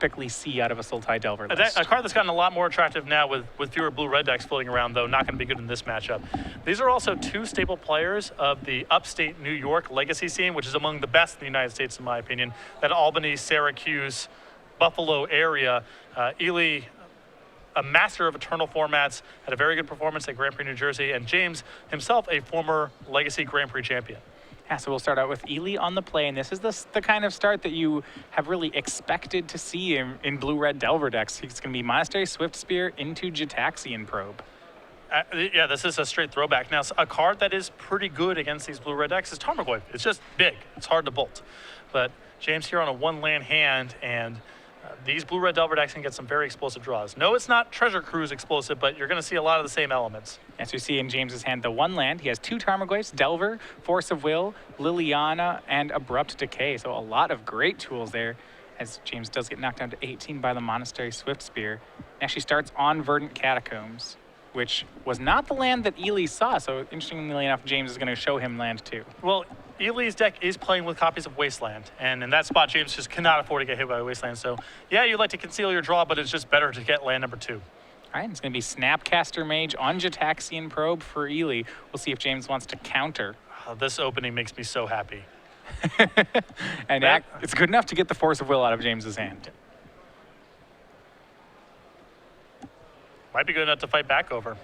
typically see out of a Sultai Delver list. A card that's gotten a lot more attractive now with fewer blue-red decks floating around, though not going to be good in this matchup. These are also two staple players of the upstate New York legacy scene, which is among the best in the United States, in my opinion. That Albany, Syracuse, Buffalo area. Ely, a master of eternal formats, had a very good performance at Grand Prix New Jersey, and James himself a former legacy Grand Prix champion. Yeah, so we'll start out with Ely on the play, and this is the kind of start that you have really expected to see in blue-red Delver decks. It's going to be Monastery Swift Spear into Gitaxian Probe. Yeah, this is a straight throwback. Now, a card that is pretty good against these blue-red decks is Tarmogoyf. It's just big. It's hard to bolt. But James here on a one-land hand, and these blue-red Delver decks can get some very explosive draws. No, it's not Treasure Cruise explosive, but you're going to see a lot of the same elements. As you see in James's hand, the one land, he has 2 Tarmogoyfs, Delver, Force of Will, Liliana, and Abrupt Decay. So a lot of great tools there, as James does get knocked down to 18 by the Monastery Swift Spear. He actually starts on Verdant Catacombs, which was not the land that Ely saw. So interestingly enough, James is going to show him land 2. Well, Ely's deck is playing with copies of Wasteland, and in that spot, James just cannot afford to get hit by Wasteland. So, yeah, you'd like to conceal your draw, but it's just better to get land number 2. All right, it's going to be Snapcaster Mage on Gitaxian Probe for Ely. We'll see if James wants to counter. This opening makes me so happy. And it's good enough to get the Force of Will out of James's hand. Might be good enough to fight back over.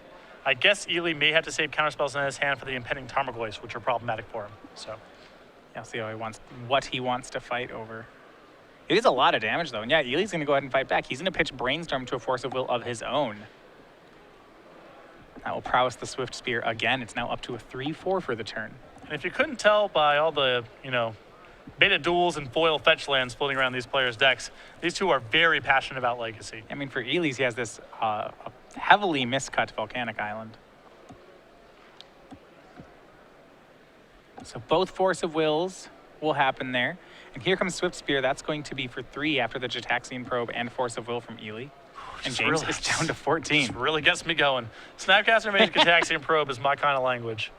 I guess Ely may have to save counterspells in his hand for the impending Tarmogoyfs, which are problematic for him. So, yeah, I'll see what he wants to fight over. It is a lot of damage, though. And yeah, Ely's going to go ahead and fight back. He's going to pitch Brainstorm to a Force of Will of his own. That will prowess the Swift Spear again. It's now up to a 3/4 for the turn. And if you couldn't tell by all the, beta duels and foil fetch lands floating around these players' decks, these two are very passionate about Legacy. I mean, for Ely's, he has this heavily miscut Volcanic Island. So both Force of Wills will happen there. And here comes Swift Spear. That's going to be for 3 after the Gitaxian Probe and Force of Will from Ely. And James is down to 14. This really gets me going. Snapcaster Mage Gitaxian Probe is my kind of language.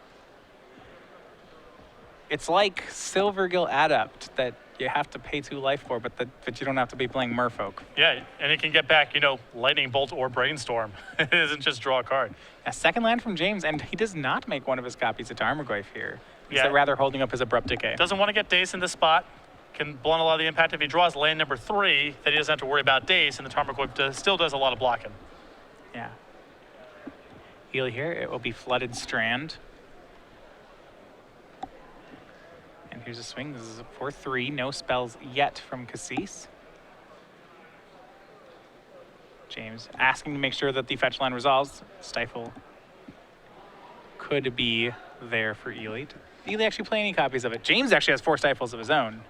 It's like Silvergill Adept that you have to pay 2 life for, but you don't have to be playing Merfolk. Yeah, and it can get back, Lightning Bolt or Brainstorm. It isn't just draw a card. A second land from James, and he does not make one of his copies of Tarmogoyf here. He's Yeah. rather holding up his Abrupt Decay. Doesn't want to get Daze in this spot. Can blunt a lot of the impact if he draws land number 3, that he doesn't have to worry about Daze, and the Tarmogoyf still does a lot of blocking. Yeah. Ely here, it will be Flooded Strand. And here's a swing. This is a 4/3. No spells yet from Kassis. James asking to make sure that the fetch line resolves. Stifle could be there for Ely. Did Ely actually play any copies of it? James actually has 4 stifles of his own.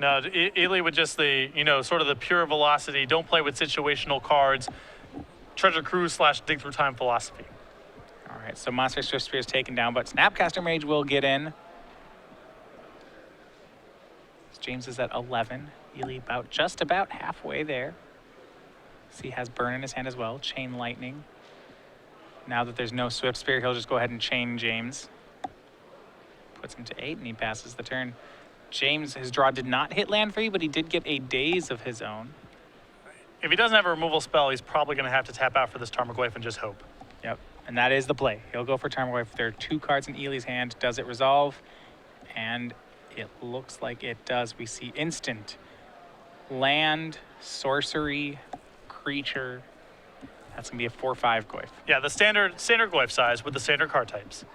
No, Ely with just the, sort of the pure velocity, don't play with situational cards, Treasure Cruise / Dig Through Time philosophy. All right, so Monster Swift Spear is taken down, but Snapcaster Mage will get in. James is at 11. Ely just about halfway there. So he has Burn in his hand as well. Chain Lightning. Now that there's no Swift Spear, he'll just go ahead and chain James. Puts him to 8, and he passes the turn. James, his draw did not hit land for you, but he did get a Daze of his own. If he doesn't have a removal spell, he's probably going to have to tap out for this Tarmogoyf and just hope. Yep, and that is the play. He'll go for Tarmogoyf. There are 2 cards in Ely's hand. Does it resolve? And it looks like it does. We see instant land, sorcery, creature. That's going to be a 4/5 Goyf. Yeah, the standard Goyf size with the standard card types.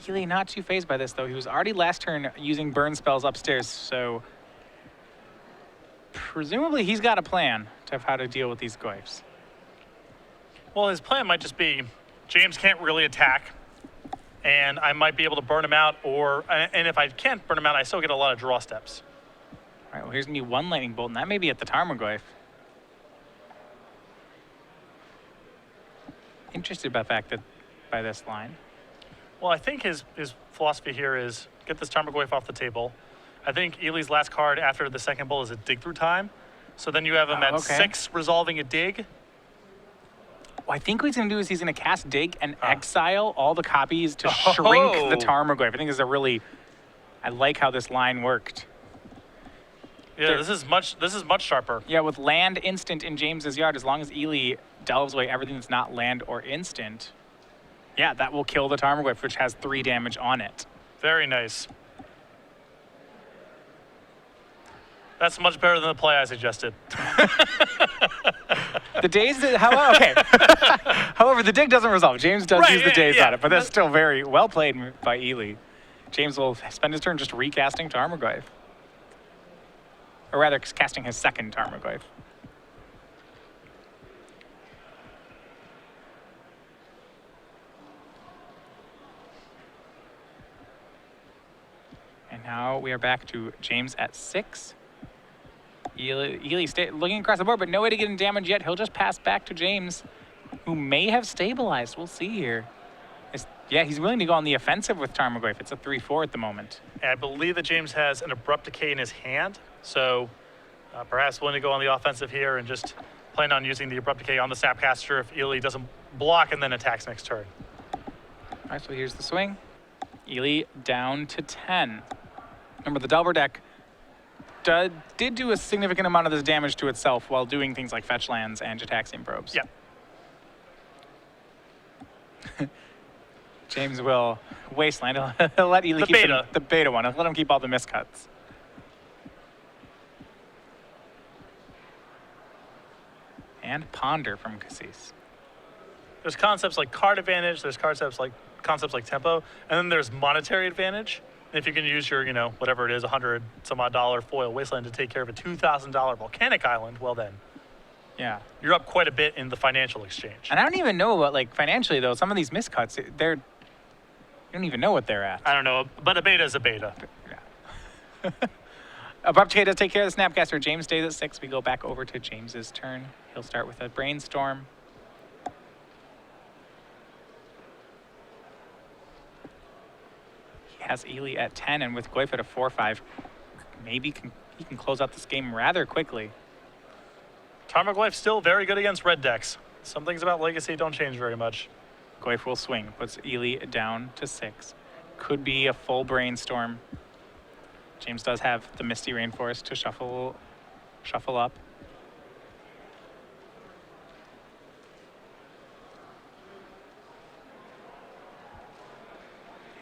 Ely not too phased by this, though. He was already last turn using burn spells upstairs, so presumably he's got a plan of how to deal with these Goyfs. Well, his plan might just be James can't really attack, and I might be able to burn him out, and if I can't burn him out, I still get a lot of draw steps. All right, well, here's going to be 1 Lightning Bolt, and that may be at the Tarmogoyf. Interested by this line. Well, I think his philosophy here is get this Tarmogoyf off the table. I think Ely's last card after the second bolt is a Dig Through Time. So then you have him at 6 resolving a dig. What I think what he's going to do is he's going to cast Dig and exile all the copies to shrink the Tarmogoyf. I think this is a really I like how this line worked. Yeah, this is much sharper. Yeah, with land instant in James's yard, as long as Ely delves away everything that's not land or instant, yeah, that will kill the Tarmogoyf, which has 3 damage on it. Very nice. That's much better than the play I suggested. The daze, however, okay. However, the dig doesn't resolve. James does use the daze on it, but that's still very well played by Ely. James will spend his turn just recasting Tarmogoyf. Or rather, casting his second Tarmogoyf. And now we are back to James at 6. Ely looking across the board, but no way to get in damage yet. He'll just pass back to James, who may have stabilized. We'll see here. Yeah, he's willing to go on the offensive with Tarmogoyf. It's a 3-4 at the moment. And I believe that James has an Abrupt Decay in his hand, so perhaps willing to go on the offensive here and just plan on using the Abrupt Decay on the Snapcaster if Ely doesn't block and then attacks next turn. All right, so here's the swing. Ely down to 10. Remember, the Delver deck did do a significant amount of this damage to itself while doing things like fetch lands and Jataxian probes. Yeah. James will wasteland. He'll let Ely keep the beta one. He'll let him keep all the miscuts. And Ponder from Kassis. There's concepts like card advantage. There's concepts like tempo, and then there's monetary advantage. If you can use your, whatever it is, $100 some odd foil wasteland to take care of a $2,000 volcanic island, well then, yeah, you're up quite a bit in the financial exchange. And I don't even know about financially though. Some of these miscuts, you don't even know what they're at. I don't know, but a beta is a beta. Yeah. Abrupt Decay does take care of the Snapcaster. James stays at 6. We go back over to James's turn. He'll start with a Brainstorm. Has Ely at 10, and with Goyf at a 4-5, maybe he can close out this game rather quickly. Tarmogoyf still very good against red decks. Some things about Legacy don't change very much. Goyf will swing, puts Ely down to 6. Could be a full Brainstorm. James does have the Misty Rainforest to shuffle up.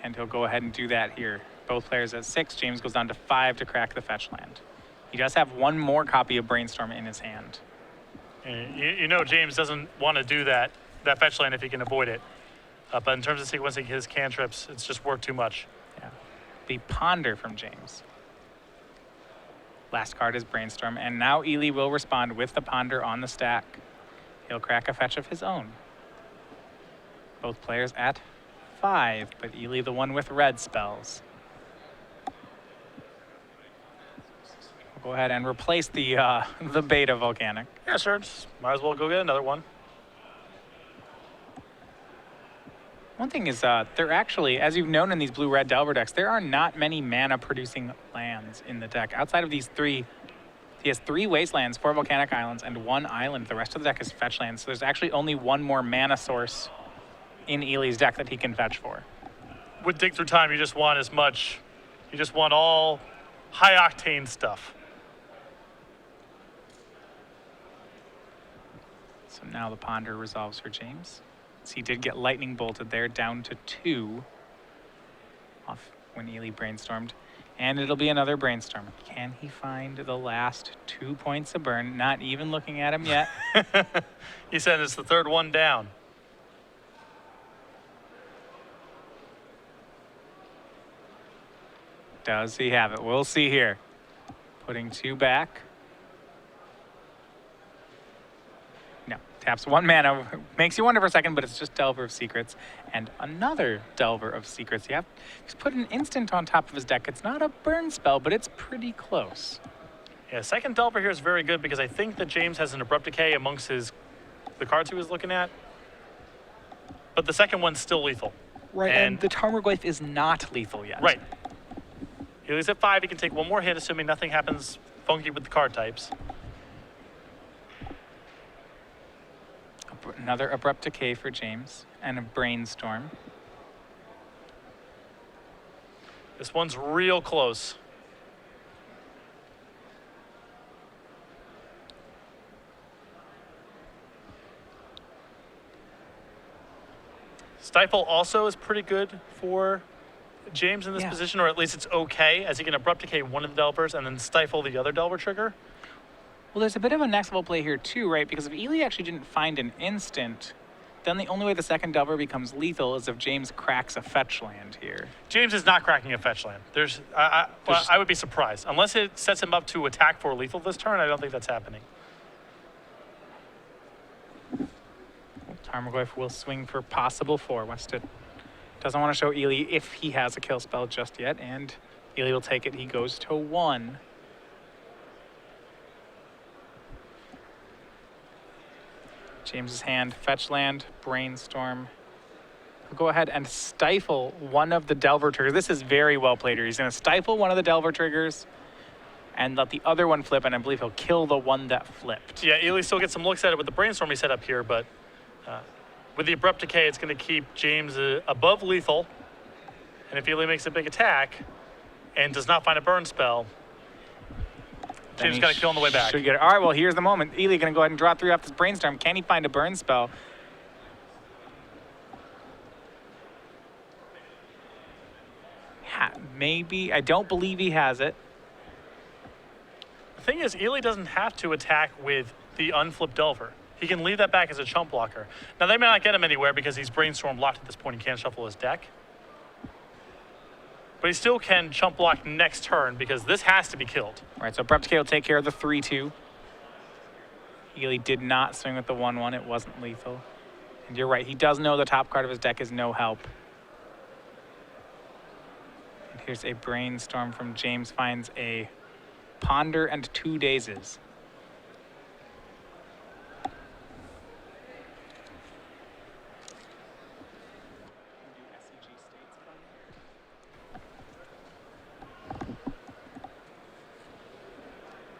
And he'll go ahead and do that here. Both players at 6. James goes down to 5 to crack the fetch land. He does have one more copy of Brainstorm in his hand. James doesn't want to do that fetch land if he can avoid it. But in terms of sequencing his cantrips, it's just worked too much. Yeah. The Ponder from James. Last card is Brainstorm, and now Ely will respond with the Ponder on the stack. He'll crack a fetch of his own. Both players at 5, but Ely the one with red spells. We'll go ahead and replace the beta volcanic. Yeah, sure. Might as well go get another one. One thing is, there actually, as you've known in these blue-red Delver decks, there are not many mana-producing lands in the deck. Outside of these 3, he has 3 wastelands, 4 volcanic islands, and 1 island. The rest of the deck is fetch lands, so there's actually only one more mana source in Ely's deck that he can fetch for. With Dig Through Time, you just want all high-octane stuff. So now the Ponder resolves for James. So he did get lightning bolted there, down to 2 off when Ely brainstormed. And it'll be another brainstorm. Can he find the last 2 points of burn? Not even looking at him yet. He said it's the 3rd one down. Does he have it? We'll see here. Putting 2 back. No, taps 1 mana. Makes you wonder for a second, but it's just Delver of Secrets. And another Delver of Secrets. He's put an instant on top of his deck. It's not a burn spell, but it's pretty close. Yeah, second Delver here is very good because I think that James has an Abrupt Decay amongst the cards he was looking at. But the second one's still lethal. Right, and the Tarmogoyf is not lethal yet. Right. He's at 5. He can take 1 more hit, assuming nothing happens funky with the card types. Another Abrupt Decay for James, and a Brainstorm. This one's real close. Stifle also is pretty good for James in this position, or at least it's okay, as he can abrupt decay one of the Delvers and then stifle the other Delver trigger. Well, there's a bit of a next level play here too, right? Because if Ely actually didn't find an instant, then the only way the second Delver becomes lethal is if James cracks a fetch land here. James is not cracking a fetch land. I would be surprised. Unless it sets him up to attack for lethal this turn, I don't think that's happening. Tarmogoyf will swing for possible 4. Doesn't want to show Ely if he has a kill spell just yet, and Ely will take it. He goes to 1. James's hand, fetch land, brainstorm. He'll go ahead and stifle one of the Delver triggers. This is very well played here. He's going to stifle one of the Delver triggers and let the other one flip, and I believe he'll kill the one that flipped. Yeah, Ely still gets some looks at it with the brainstorm he set up here, but with the abrupt decay, it's going to keep James above lethal. And if Ely makes a big attack and does not find a burn spell, James got to kill on the way back. Should get it. All right, well, here's the moment. Ely going to go ahead and draw 3 off this brainstorm. Can he find a burn spell? Maybe. I don't believe he has it. The thing is, Ely doesn't have to attack with the unflipped Delver. He can leave that back as a chump blocker. Now, they may not get him anywhere because he's brainstorm locked at this point. He can't shuffle his deck. But he still can chump block next turn because this has to be killed. All right, so Abrupt Decay will take care of the 3-2. Ely did not swing with the 1-1. It wasn't lethal. And you're right, he does know the top card of his deck is no help. And here's a brainstorm from James, finds a Ponder and 2 Dazes.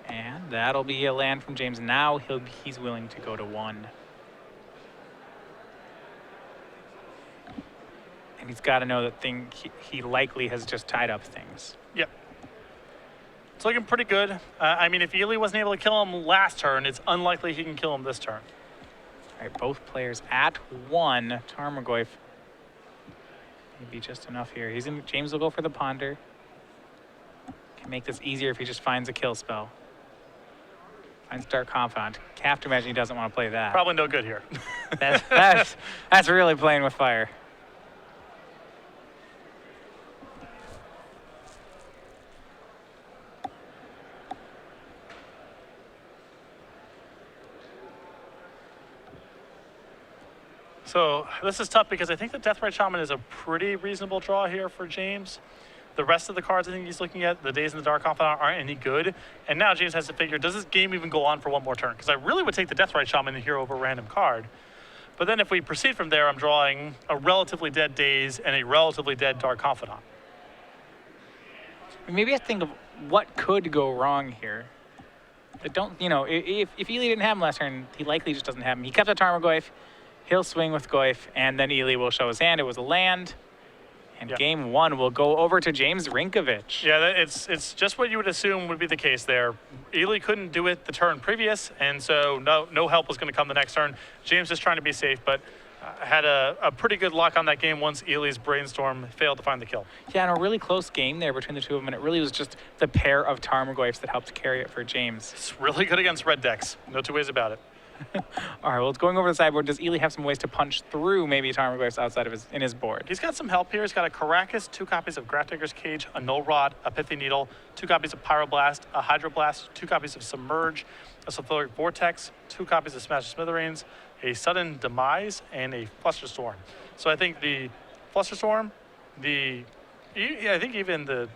And that'll be a land from James. Now he's willing to go to 1. And he's got to know that he likely has just tied up things. Yep. It's looking pretty good. I mean, if Ely wasn't able to kill him last turn, it's unlikely he can kill him this turn. All right, both players at 1. Tarmogoyf maybe just enough here. James will go for the Ponder. Can make this easier if he just finds a kill spell. Finds Dark Confidant. Have to imagine he doesn't want to play that. Probably no good here. That's really playing with fire. So this is tough because I think the Deathrite Shaman is a pretty reasonable draw here for James. The rest of the cards I think he's looking at, the Days in the Dark Confidant, aren't any good. And now James has to figure, does this game even go on for one more turn? Because I really would take the Deathrite Shaman here over a random card. But then if we proceed from there, I'm drawing a relatively dead Days and a relatively dead Dark Confidant. Maybe I think of what could go wrong here. But don't, if Ely didn't have him last turn, he likely just doesn't have him. He kept a Tarmogoyf, he'll swing with Goyf, and then Ely will show his hand. It was a land. And game 1 will go over to James Rynkiewicz. Yeah, it's just what you would assume would be the case there. Ely couldn't do it the turn previous, and so no help was going to come the next turn. James is trying to be safe, but had a pretty good lock on that game once Ely's brainstorm failed to find the kill. Yeah, and a really close game there between the two of them, and it really was just the pair of Tarmogoyfs that helped carry it for James. It's really good against red decks. No two ways about it. All right, well, it's going over the sideboard. Does Ely have some ways to punch through maybe Tarmogoyfs outside of his board? He's got some help here. He's got a Caracas, 2 copies of Grafdigger's Cage, a Null Rod, a Pithy Needle, 2 copies of Pyroblast, a Hydroblast, 2 copies of Submerge, a Sulfuric Vortex, 2 copies of Smash Smithereens, a Sudden Demise, and a Flusterstorm. So I think the Flusterstorm, I think even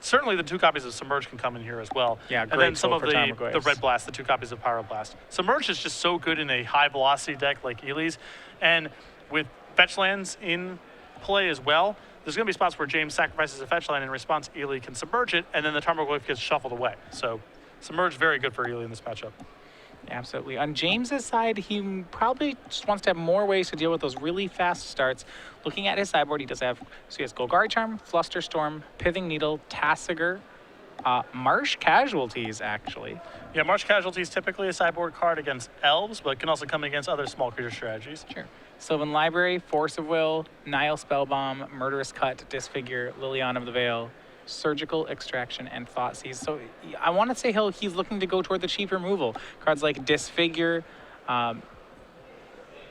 certainly the 2 copies of Submerge can come in here as well. Yeah, great. And then some of the Tarmogoyfs. Red Blast, the 2 copies of Pyroblast. Submerge is just so good in a high velocity deck like Ely's. And with fetch lands in play as well, there's going to be spots where James sacrifices a fetch land in response. Ely can submerge it, and then the Tarmogoyf gets shuffled away. So Submerge very good for Ely in this matchup. Absolutely. On James's side, he probably just wants to have more ways to deal with those really fast starts. Looking at his sideboard, he does have, so he has Golgari Charm, Flusterstorm, Pithing Needle, Tassiger, Marsh Casualties, actually. Yeah, Marsh Casualty is typically a sideboard card against elves, but can also come against other small creature strategies. Sure. Sylvan Library, Force of Will, Nile Spellbomb, Murderous Cut, Disfigure, Liliana of the Veil, Surgical Extraction, and Thoughtseize. So I want to say he's looking to go toward the cheap removal. Cards like Disfigure,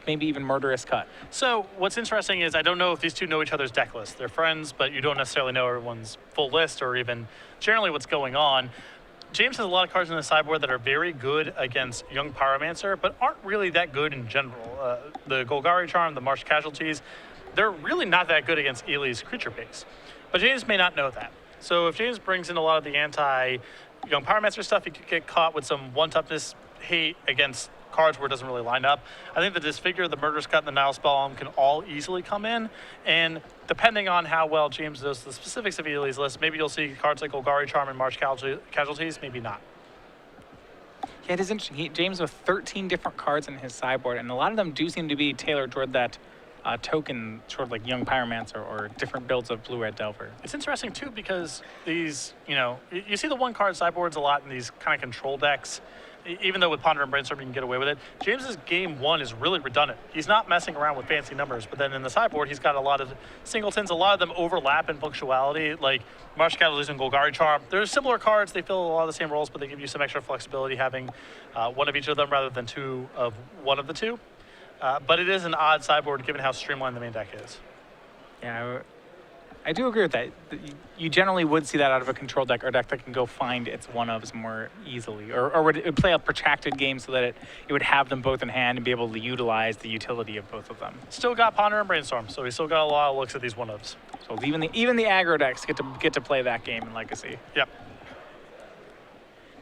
maybe even Murderous Cut. So what's interesting is I don't know if these two know each other's deck lists. They're friends, but you don't necessarily know everyone's full list or even generally what's going on. James has a lot of cards in the sideboard that are very good against Young Pyromancer, but aren't really that good in general. The Golgari Charm, the Marsh Casualties, they're really not that good against Ely's creature base. But James may not know that. So if James brings in a lot of the anti-Young Pyromancer stuff, he could get caught with some one-toughness hate against cards where it doesn't really line up. I think the Disfigure, the Murderous Cut, and the Nile Spellbomb can all easily come in. And depending on how well James knows the specifics of Ely's list, maybe you'll see cards like Golgari Charm and Marsh Casualties, maybe not. Yeah, it is interesting. James with 13 different cards in his sideboard, and a lot of them do seem to be tailored toward that token, sort of like Young Pyromancer or different builds of Blue-Red Delver. It's interesting, too, because these, you see the one-card sideboards a lot in these kind of control decks. Even though with Ponder and Brainstorm you can get away with it, James's game one is really redundant. He's not messing around with fancy numbers, but then in the sideboard he's got a lot of singletons. A lot of them overlap in functionality, like Marsh Casualties and Golgari Charm. They're similar cards. They fill a lot of the same roles, but they give you some extra flexibility having one of each of them rather than two of one of the two. But it is an odd sideboard given how streamlined the main deck is. Yeah, I do agree with that. You generally would see that out of a control deck or a deck that can go find its one-ofs more easily, or would it play a protracted game so that it would have them both in hand and be able to utilize the utility of both of them. Still got Ponder and Brainstorm, so he's still got a lot of looks at these one-ofs. So even the aggro decks get to play that game in Legacy. Yep.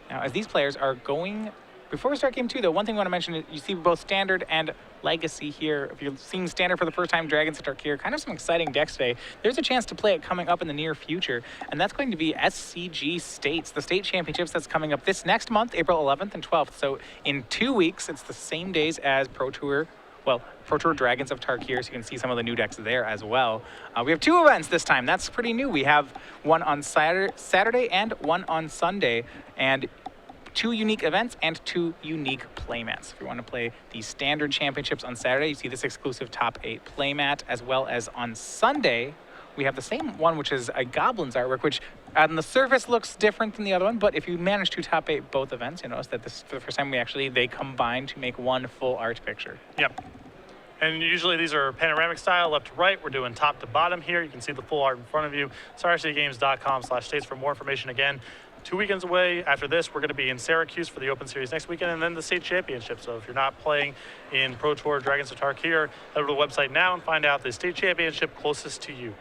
Now, as these players are going, before we start game two, though, one thing I want to mention is you see both Standard and Legacy here. If you're seeing Standard for the first time, Dragons of Tarkir, kind of some exciting decks today. There's a chance to play it coming up in the near future, and that's going to be SCG States, the state championships that's coming up this next month, April 11th and 12th. So in 2 weeks, it's the same days as Pro Tour Dragons of Tarkir, so you can see some of the new decks there as well. We have 2 events this time. That's pretty new. We have one on Saturday and one on Sunday, and 2 unique events and 2 unique playmats. If you want to play the Standard Championships on Saturday, you see this exclusive top 8 playmat, as well as on Sunday, we have the same one, which is a Goblins artwork, which on the surface looks different than the other one, but if you manage to top 8 both events, you notice that this for the first time they combine to make one full art picture. Yep. And usually these are panoramic style, left to right. We're doing top to bottom here. You can see the full art in front of you. StarCityGames.com/states for more information. Again, 2 weekends away. After this, we're going to be in Syracuse for the Open Series next weekend, and then the state championship. So if you're not playing in Pro Tour Dragons of Tarkir, head over to the website now and find out the state championship closest to you.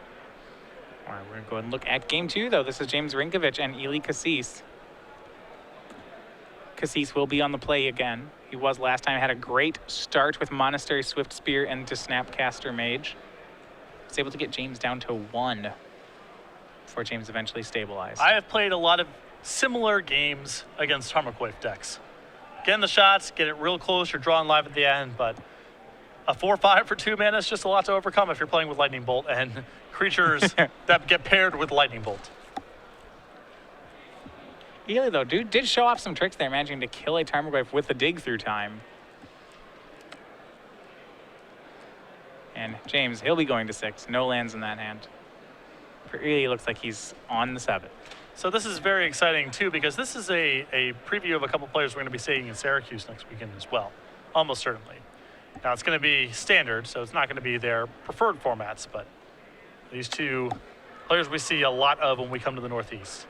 All right, we're going to go ahead and look at game 2, though. This is James Rynkiewicz and Ely Kassis. Kassis will be on the play again. He was last time. Had a great start with Monastery Swift Spear and to Snapcaster Mage. Was able to get James down to 1 before James eventually stabilized. I have played a lot of similar games against Tarmogoyf decks. Getting the shots, get it real close, you're drawing live at the end, but a 4/5 for 2 mana is just a lot to overcome if you're playing with Lightning Bolt and creatures that get paired with Lightning Bolt. Ely, though, did show off some tricks there, managing to kill a Tarmogoyf with the dig through time. And James, he'll be going to 6. No lands in that hand. For Ely, looks like he's on the 7. So this is very exciting, too, because this is a preview of a couple players we're going to be seeing in Syracuse next weekend as well, almost certainly. Now, it's going to be Standard, so it's not going to be their preferred formats, but these 2 players we see a lot of when we come to the Northeast.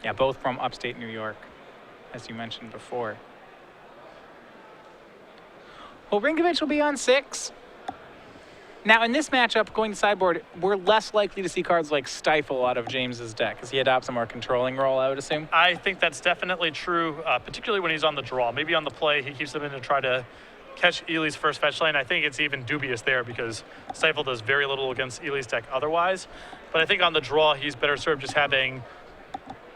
Yeah, both from upstate New York, as you mentioned before. Well, Rynkiewicz will be on 6. Now, in this matchup, going to sideboard, we're less likely to see cards like Stifle out of James's deck as he adopts a more controlling role, I would assume. I think that's definitely true, particularly when he's on the draw. Maybe on the play, he keeps them in to try to catch Ely's first fetch lane. I think it's even dubious there because Stifle does very little against Ely's deck otherwise. But I think on the draw, he's better served just having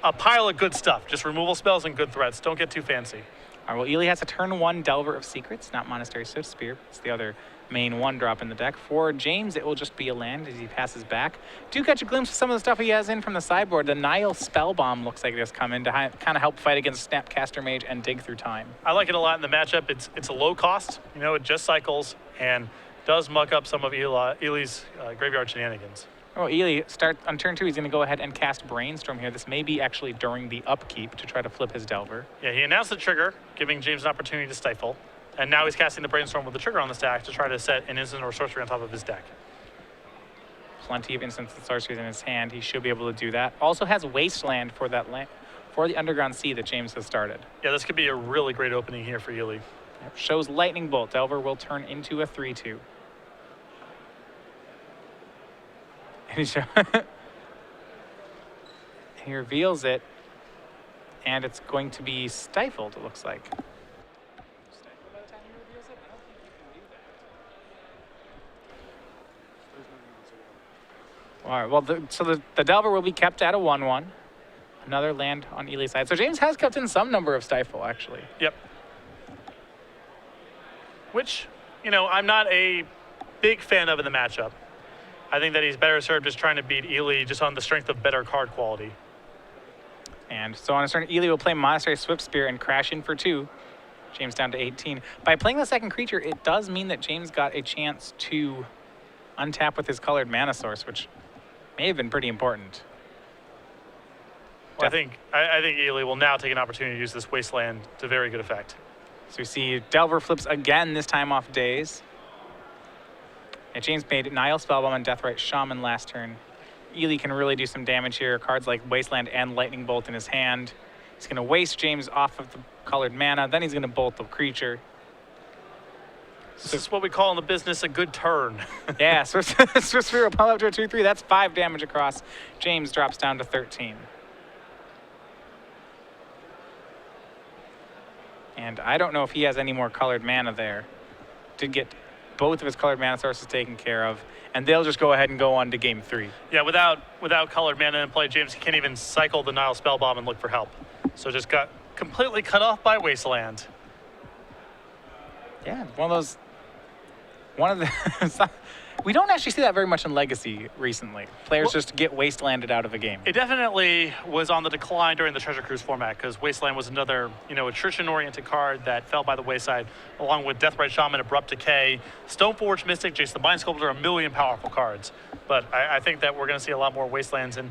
a pile of good stuff, just removal spells and good threats. Don't get too fancy. All right, well, Ely has a turn 1 Delver of Secrets, not Monastery Swift Spear. It's the other main 1-drop in the deck. For James, it will just be a land as he passes back. Do catch a glimpse of some of the stuff he has in from the sideboard. The Nile Spellbomb looks like it has come in to kind of help fight against Snapcaster Mage and Dig Through Time. I like it a lot in the matchup. It's a low cost. You know, it just cycles and does muck up some of Ely's graveyard shenanigans. Oh, Ely, on turn 2, he's going to go ahead and cast Brainstorm here. This may be actually during the upkeep to try to flip his Delver. Yeah, he announced the trigger, giving James an opportunity to stifle. And now he's casting the Brainstorm with the trigger on the stack to try to set an instant or sorcery on top of his deck. Plenty of instants and sorceries in his hand. He should be able to do that. Also has Wasteland for that for the Underground Sea that James has started. Yeah, this could be a really great opening here for Ely. Yep. Shows Lightning Bolt. Delver will turn into a 3/2. And he reveals it, and it's going to be stifled, it looks like. Stifled by the time he reveals it? I don't think you can do that. All right, well, so the Delver will be kept at a 1/1. Another land on Ely's side. So James has kept in some number of Stifle, actually. Yep. Which, you know, I'm not a big fan of in the matchup. I think that he's better served just trying to beat Ely just on the strength of better card quality. And so on his turn, Ely will play Monastery Swift Spear and crash in for 2. James down to 18. By playing the second creature, it does mean that James got a chance to untap with his colored mana source, which may have been pretty important. Well, I think Ely will now take an opportunity to use this Wasteland to very good effect. So we see Delver flips again, this time off Daze. And James made Nile Spellbomb and Deathrite Shaman last turn. Ely can really do some damage here. Cards like Wasteland and Lightning Bolt in his hand. He's going to waste James off of the colored mana. Then he's going to bolt the creature. This is what we call in the business a good turn. Yeah, Swift Spear will pump up to a 2/3. That's 5 damage across. James drops down to 13. And I don't know if he has any more colored mana there. Did get both of his colored mana sources taken care of, and they'll just go ahead and go on to game 3. Yeah, without colored mana in play, James can't even cycle the Nile Spellbomb and look for help. So just got completely cut off by Wasteland. Yeah, one of the we don't actually see that very much in Legacy recently. Players just get Wastelanded out of a game. It definitely was on the decline during the Treasure Cruise format because Wasteland was another, attrition-oriented card that fell by the wayside, along with Deathrite Shaman, Abrupt Decay, Stoneforge Mystic, Jace the Mind Sculptor, a million powerful cards. But I think that we're going to see a lot more Wastelands, and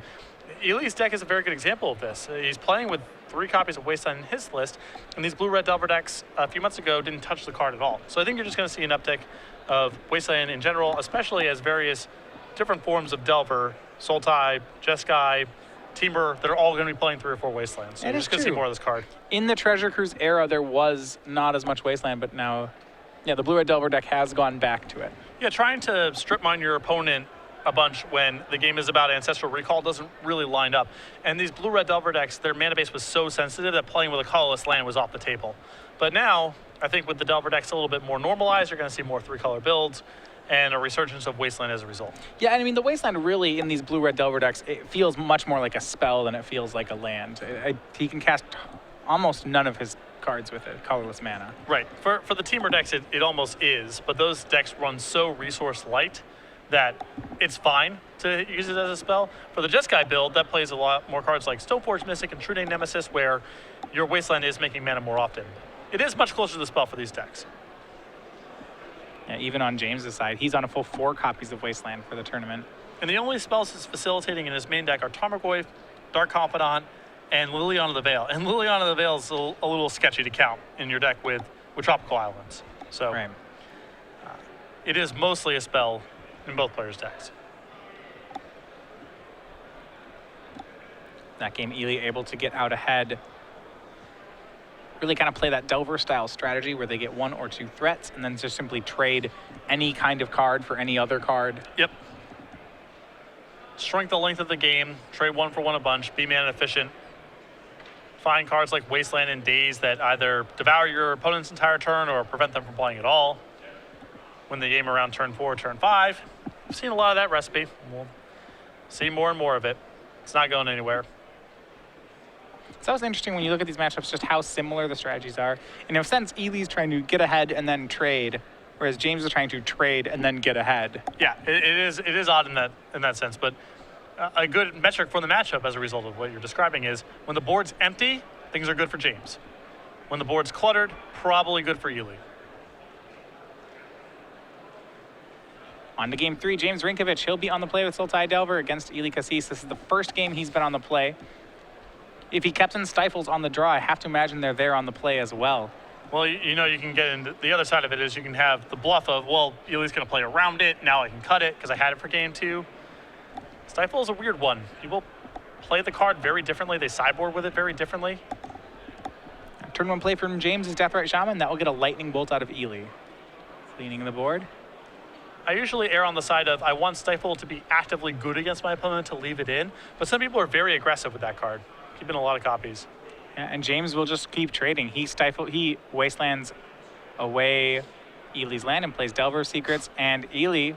Ely's deck is a very good example of this. He's playing with 3 copies of Wasteland in his list, and these blue-red Delver decks a few months ago didn't touch the card at all. So I think you're just going to see an uptick of Wasteland in general, especially as various different forms of Delver, Sultai, Jeskai, Teamer, they're all going to be playing 3 or 4 Wastelands. So you're just going to see more of this card. In the Treasure Cruise era, there was not as much Wasteland, but now, yeah, the blue-red Delver deck has gone back to it. Yeah, trying to strip mine your opponent a bunch when the game is about Ancestral Recall doesn't really line up. And these blue-red Delver decks, their mana base was so sensitive that playing with a colorless land was off the table. But now, I think with the Delver decks a little bit more normalized, you're going to see more 3-color builds and a resurgence of Wasteland as a result. Yeah, and I mean, the Wasteland really, in these blue-red Delver decks, it feels much more like a spell than it feels like a land. He can cast almost none of his cards with it, colorless mana. Right. For the Teamer decks, it almost is, but those decks run so resource light that it's fine to use it as a spell. For the Jeskai build, that plays a lot more cards like Stoneforge Mystic and True Name Nemesis, where your Wasteland is making mana more often. It is much closer to the spell for these decks. Yeah, even on James's side, he's on a full 4 copies of Wasteland for the tournament. And the only spells he's facilitating in his main deck are Tarmogoyf, Dark Confidant, and Liliana the Veil. And Liliana the Veil is a little sketchy to count in your deck with Tropical Islands. So right. It is mostly a spell in both players' decks. That game, Ely able to get out ahead. Really kind of play that Delver-style strategy where they get 1 or 2 threats and then just simply trade any kind of card for any other card. Yep. Shrink the length of the game, trade 1 for 1 a bunch, be mana efficient. Find cards like Wasteland and Daze that either devour your opponent's entire turn or prevent them from playing at all. Win the game around turn 4, turn 5. I've seen a lot of that recipe. We'll see more and more of it. It's not going anywhere. It's always interesting when you look at these matchups just how similar the strategies are. In a sense, Ely's trying to get ahead and then trade, whereas James is trying to trade and then get ahead. Yeah, it is odd in that sense, but a good metric for the matchup as a result of what you're describing is when the board's empty, things are good for James. When the board's cluttered, probably good for Ely. On to game 3, James Rynkiewicz. He'll be on the play with Sultai Delver against Ely Kassis. This is the first game he's been on the play. If he kept in Stifles on the draw, I have to imagine they're there on the play as well. Well, you know, you can get into the other side of it is you can have the bluff of, well, Ely's going to play around it. Now I can cut it because I had it for game 2. Stifle is a weird one. People play the card very differently. They sideboard with it very differently. Turn 1 play from James is Deathrite Shaman. That will get a lightning bolt out of Ely. Cleaning the board. I usually err on the side of I want Stifle to be actively good against my opponent to leave it in, but some people are very aggressive with that card, keeping a lot of copies. Yeah, and James will just keep trading. He wastelands away Ely's land and plays Delver of Secrets, and Ely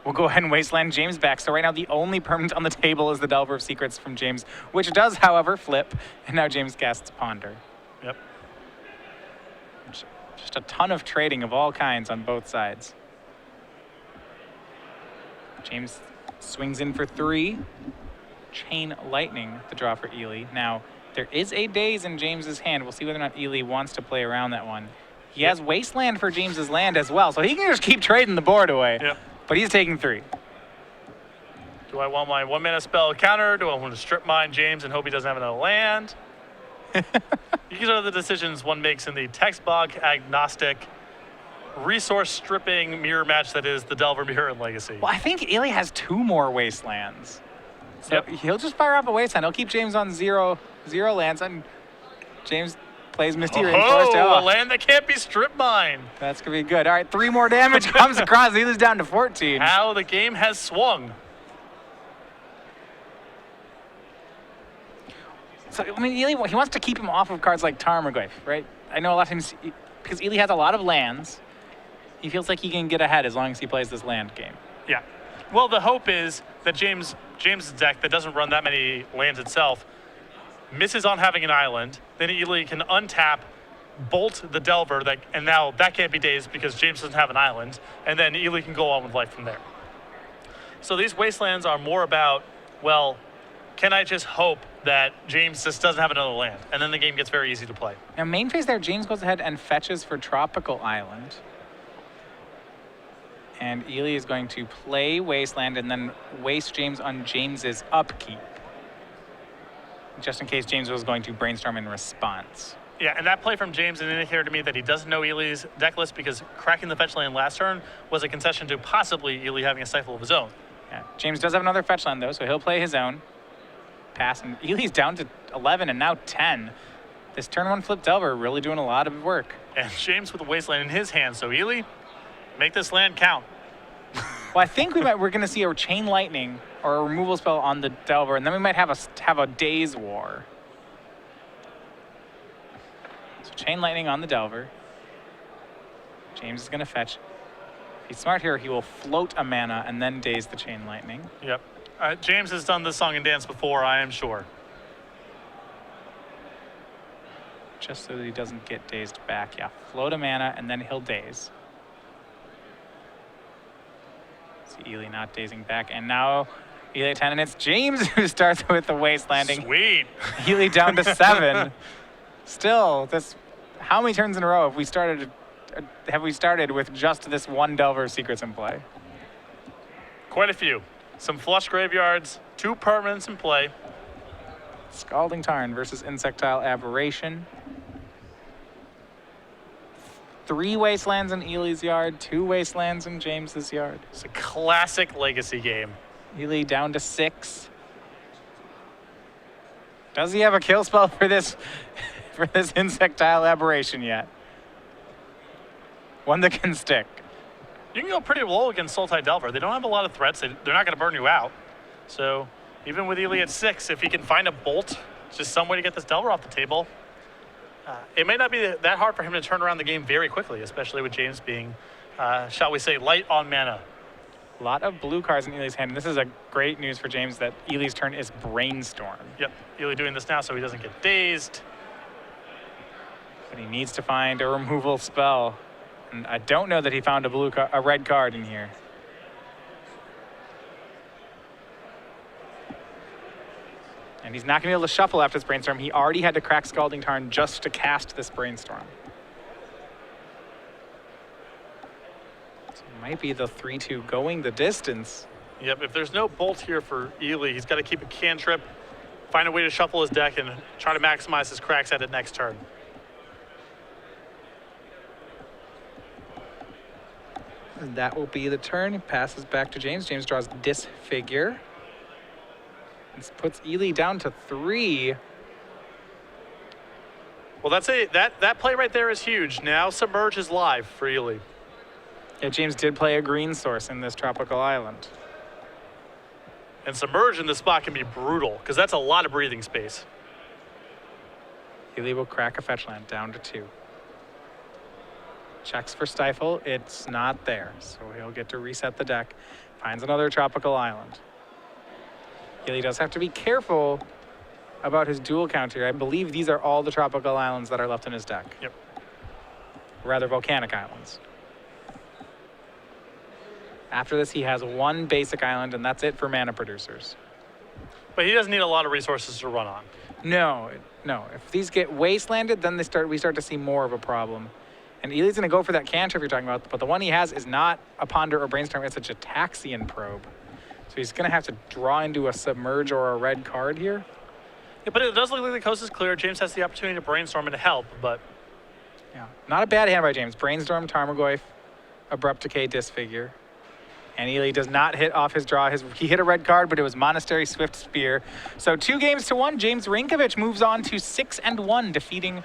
will go ahead and wasteland James back. So right now the only permanent on the table is the Delver of Secrets from James, which does, however, flip, and now James casts Ponder. Yep. Just a ton of trading of all kinds on both sides. James swings in for 3. Chain Lightning, the draw for Ely. Now, there is a Daze in James's hand. We'll see whether or not Ely wants to play around that one. He has Wasteland for James's land as well, so he can just keep trading the board away. Yep. But he's taking 3. Do I want my 1-mana spell counter? Do I want to strip mine James and hope he doesn't have another land? These are the decisions one makes in the text box agnostic resource stripping mirror match that is the Delver Mirror and Legacy. Well, I think Ely has 2 more Wastelands. So he'll just fire off a Wasteland. He'll keep James on 0 lands, and James plays Misty Rainforest. Oh, a land that can't be strip mined. That's going to be good. All right, 3 more damage comes across. Ely's down to 14. How the game has swung. So, I mean, Ely, he wants to keep him off of cards like Tarmogoyf, right? I know a lot of times, because Ely has a lot of lands, he feels like he can get ahead as long as he plays this land game. Yeah. Well, the hope is that James's deck that doesn't run that many lands itself misses on having an island. Then Ely can untap, bolt the Delver, and now that can't be dazed because James doesn't have an island. And then Ely can go on with life from there. So these Wastelands are more about, well, can I just hope that James just doesn't have another land? And then the game gets very easy to play. Now, main phase there, James goes ahead and fetches for Tropical Island. And Ely is going to play Wasteland and then waste James on James's upkeep, just in case James was going to brainstorm in response. Yeah, and that play from James indicated to me that he doesn't know Ely's deck list because cracking the fetch land last turn was a concession to possibly Ely having a Stifle of his own. Yeah. James does have another fetch land, though, so he'll play his own. Pass, and Ely's down to 11 and now 10. This turn 1 flip Delver really doing a lot of work. And James with a Wasteland in his hand, so Ely, make this land count. Well, I think we're going to see a Chain Lightning or a removal spell on the Delver, and then we might have a Daze War. So Chain Lightning on the Delver. James is going to fetch. If he's smart here, he will float a mana and then Daze the Chain Lightning. Yep. James has done this song and dance before, I am sure. Just so that he doesn't get dazed back. Yeah, float a mana and then he'll daze. See Ely not dazing back, and now Ely at 10, and it's James who starts with the Wastelanding. Sweet. Ely down to 7. Still, how many turns in a row have we started with just this one Delver of Secrets in play? Quite a few. Some flush graveyards, 2 permanents in play. Scalding Tarn versus Insectile Aberration. 3 Wastelands in Ely's yard, 2 Wastelands in James's yard. It's a classic Legacy game. Ely down to 6. Does he have a kill spell for this Insectile Aberration yet? One that can stick. You can go pretty low against Sultai Delver. They don't have a lot of threats. They're not going to burn you out. So even with Ely at 6, if he can find a bolt, just some way to get this Delver off the table, it may not be that hard for him to turn around the game very quickly, especially with James being, shall we say, light on mana. A lot of blue cards in Ely's hand, and this is a great news for James that Ely's turn is Brainstorm. Yep, Ely doing this now so he doesn't get dazed. But he needs to find a removal spell. And I don't know that he found a red card in here. And he's not going to be able to shuffle after this Brainstorm. He already had to crack Scalding Tarn just to cast this Brainstorm. So it might be the 3-2 going the distance. Yep, if there's no bolt here for Ely, he's got to keep a cantrip, find a way to shuffle his deck, and try to maximize his cracks at it next turn. And that will be the turn. He passes back to James. James draws Disfigure. This puts Ely down to 3. Well, that play right there is huge. Now Submerge is live for Ely. Yeah, James did play a green source in this tropical island. And Submerge in this spot can be brutal, because that's a lot of breathing space. Ely will crack a fetch land down to 2. Checks for Stifle. It's not there, so he'll get to reset the deck. Finds another tropical island. Ely does have to be careful about his dual counter. I believe these are all the tropical islands that are left in his deck. Yep. Rather, volcanic islands. After this, he has 1 basic island, and that's it for mana producers. But he doesn't need a lot of resources to run on. No. If these get wastelanded, then we start to see more of a problem. And Ely's going to go for that cantrip you're talking about, but the one he has is not a Ponder or Brainstorm, it's a Jataxian Probe. So he's going to have to draw into a Submerge or a red card here. Yeah, but it does look like the coast is clear. James has the opportunity to brainstorm and to help, but... Yeah, not a bad hand by James. Brainstorm, Tarmogoyf, Abrupt Decay, Disfigure. And Ely does not hit off his draw. He hit a red card, but it was Monastery Swift Spear. So 2-1, James Rynkiewicz moves on to 6-1, defeating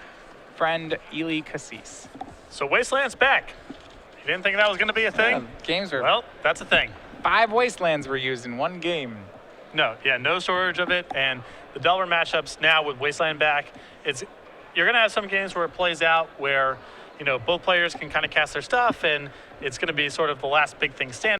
friend Ely Kassis. So Wasteland's back. You didn't think that was going to be a thing? Yeah, games were... Well, that's a thing. 5 Wastelands were used in 1 game. No storage of it. And the Delver matchups now with Wasteland back, you're going to have some games where it plays out where, both players can kind of cast their stuff, and it's going to be sort of the last big thing standing.